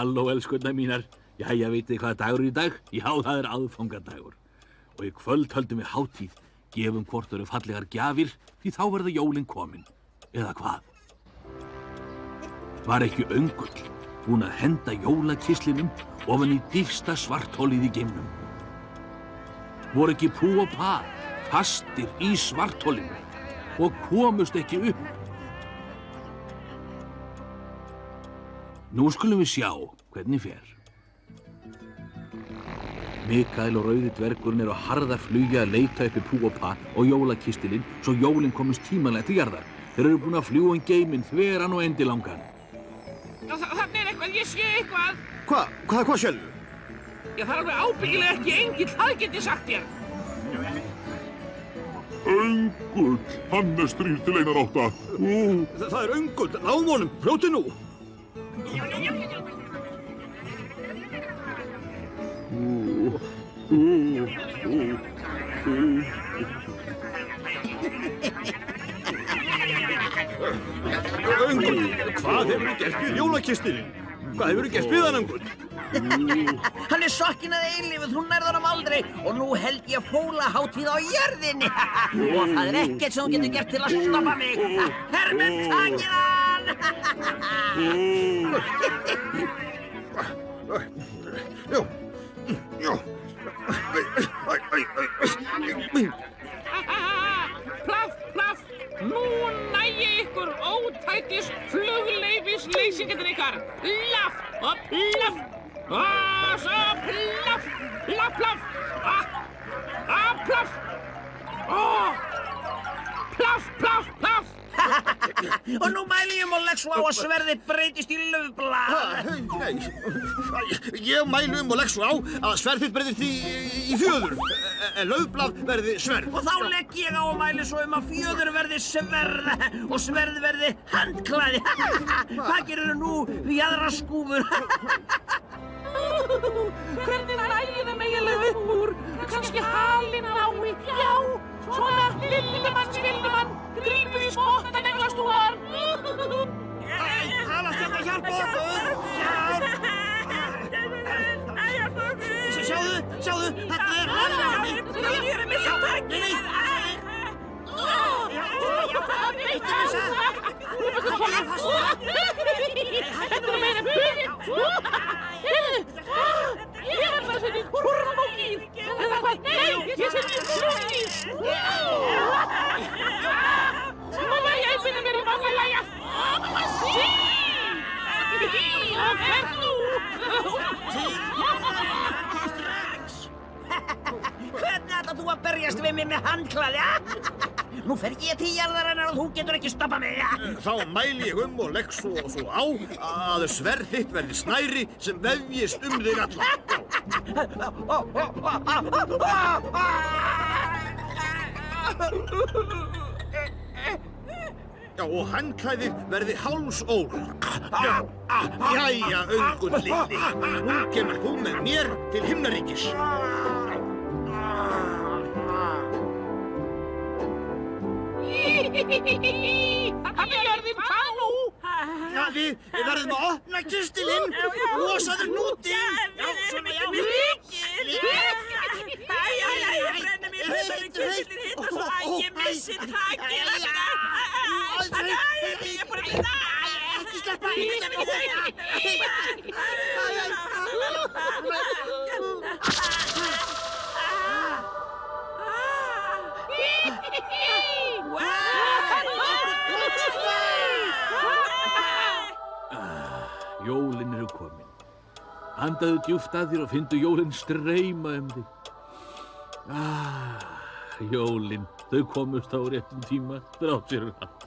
Halló, elskurnar mínar. Jæja, vitið hvaða dagur í dag? Já, það aðfangadagur. Og í kvöld höldum við hátíð, gefum hvort eru fallegar gjafir, því þá verða jólin komin. Eða hvað? Var ekki öngull búinn að henda jólakistlinum ofan í dýpsta svartholið í geimnum? Voru ekki Pú og Pa fastir í svartholinu og komust ekki upp? Nú skulum við sjá hvernig fer. Mikael og rauði dvergurinn eru á harðaflugi að leita uppi Pú og Pa og jólakistilinn svo jólin komist tímanlega til jarðar. Þeir eru búin að fljúga geiminn þveran og endilangan. Þarna eitthvað, ég sé eitthvað. Hvað sérðu? Ég þarf alveg ábyggilega ekki engill, það get ég sagt þér. Öngull, hann strír til 1/8. Það er öngull, náum honum, fljótið nú. Öngull, hvað hefurðu gert við jólakistinni? Hvað hefurðu gert við hann, Öngull? Hann er sokkinn að eilífu, þú nærð honum aldrei og nú held ég fólahátíð á jörðinni og það er ekkert sem þú getur gert til að stoppa mig. Hermenn, takið hann! Plaff, plaff, nú næ ég ykkur ótætis flugleyfisleysingarnir ykkar. Plaff og plaff. Svo plaff, plaff, plaff. Plaff. Plaff, plaff, plaff. Og nú mæli ég og legg svo á að sverðið breytist í laufblað. Nei, ég mæli og legg svo á að sverðið breytist í fjöður, en laufblað verði sverð. Og þá legg ég á og mæli svo að fjöður verði sverð og sverð verði handklæði. Hvað gerir nú við aðra skúfur? Hvernig ræði það eiginlega upp úr? Kannski halinn á ái. Já, svona Lillimann, grípið í spottan englastúar. Halast þetta, hjálpa okkur! Sjáðu, þetta er halinn. Þetta er meira bygg. Ég verð að setja í turmókið. Eða hvað? Nei, ég setja í flugið. Mamma, ég finna mér í mamma, jæja. Sí! Og hvert nú? Hvernig ætlar þú að berjast við mig með handklæði? Nú fer ég til jarðarinnar og þú getur ekki stoppað mig. Þá mæli ég og legg svo á að sverð þitt verði snæri sem vefjist þig alla. Já, og handklæðið verði hálsól. Jæja, Öngull litli, nú kemur þú með mér til himnaríkis. Hann er jörðin, hvað nú? Já, við verðum að opna kistilinn, losaðu hnútinn. Já, svona, já. Brenna mér, þetta er kistillinn hitt og svo ég missi takið. Ég er bara að Ekki sleppa. Jólin eru komin. Andaðu djúpt að þér og fyndu jólin streyma þig. Jólin, þau komust á réttum tíma, þrátt fyrir allt.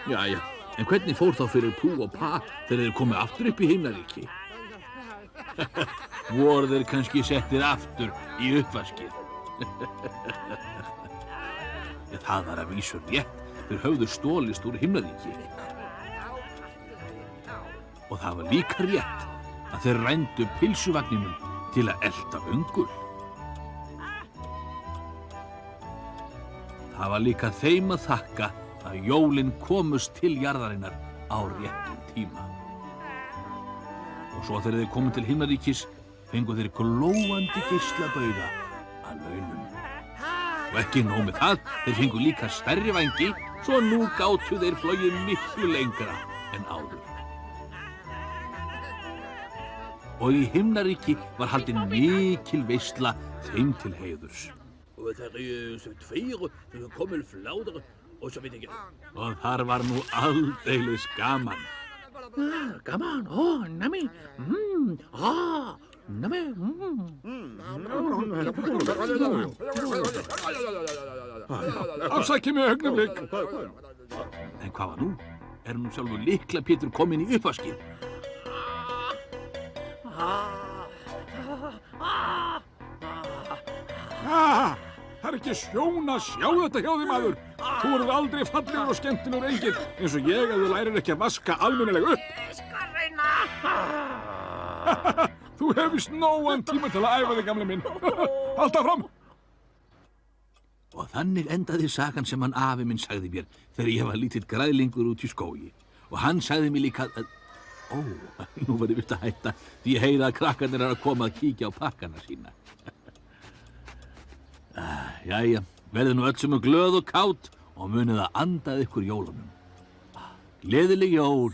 Jæja, en hvernig fór þá fyrir Pú og Pa þegar þeir komu aftur upp í himnaríki? Voru þeir kannski settir aftur í uppvaskið? Það var að vísu rétt, þeir höfðu stolist úr himnaríki. Og það var líka rétt að þeir rændu pylsuvagninum til að elta Öngull. Það var líka þeim að þakka að jólin komust til jarðarinnar á réttum tíma. Og svo þegar þeir komu til himnaríkis fengu þeir glóandi geislabauga að launum. Og ekki nóg með það, þeir fengu líka stærri vængi, svo nú gátu þeir flogið miklu lengra en áður. Og í himnaríki var haldin mikil veisla þeim til heiðurs. Og það tveir som kommer flauder, og så vet jeg ikke. Og þar var nú aldeilis gaman. Gaman, nami, nami, Afsakið mig augnablik. En hvað var nú? Nú sjálfur Lykla Pétur kominn í uppvaskið. Það ekki sjón að sjá þetta hjá því, maður. Þú verður aldrei fallegur og skemmtilegur engill eins og ég ef þú lærir ekki að vaska almennilega upp. Ég skal reyna. Þú hefur nógan tíma til að æfa þig, gamli minn. Haltu áfram. Og þannig endaði sagan sem hann afi minn sagði mér þegar ég var lítill græðlingur út í skógi. Og hann sagði mér líka að... nú var ég vilt að hætta því ég heyri að krakkarnir að koma að kíkja á pakkana sína. Jæja, verðið nú öll sem glöð og kát og munið að andað ykkur jólunum. Gleðileg jól!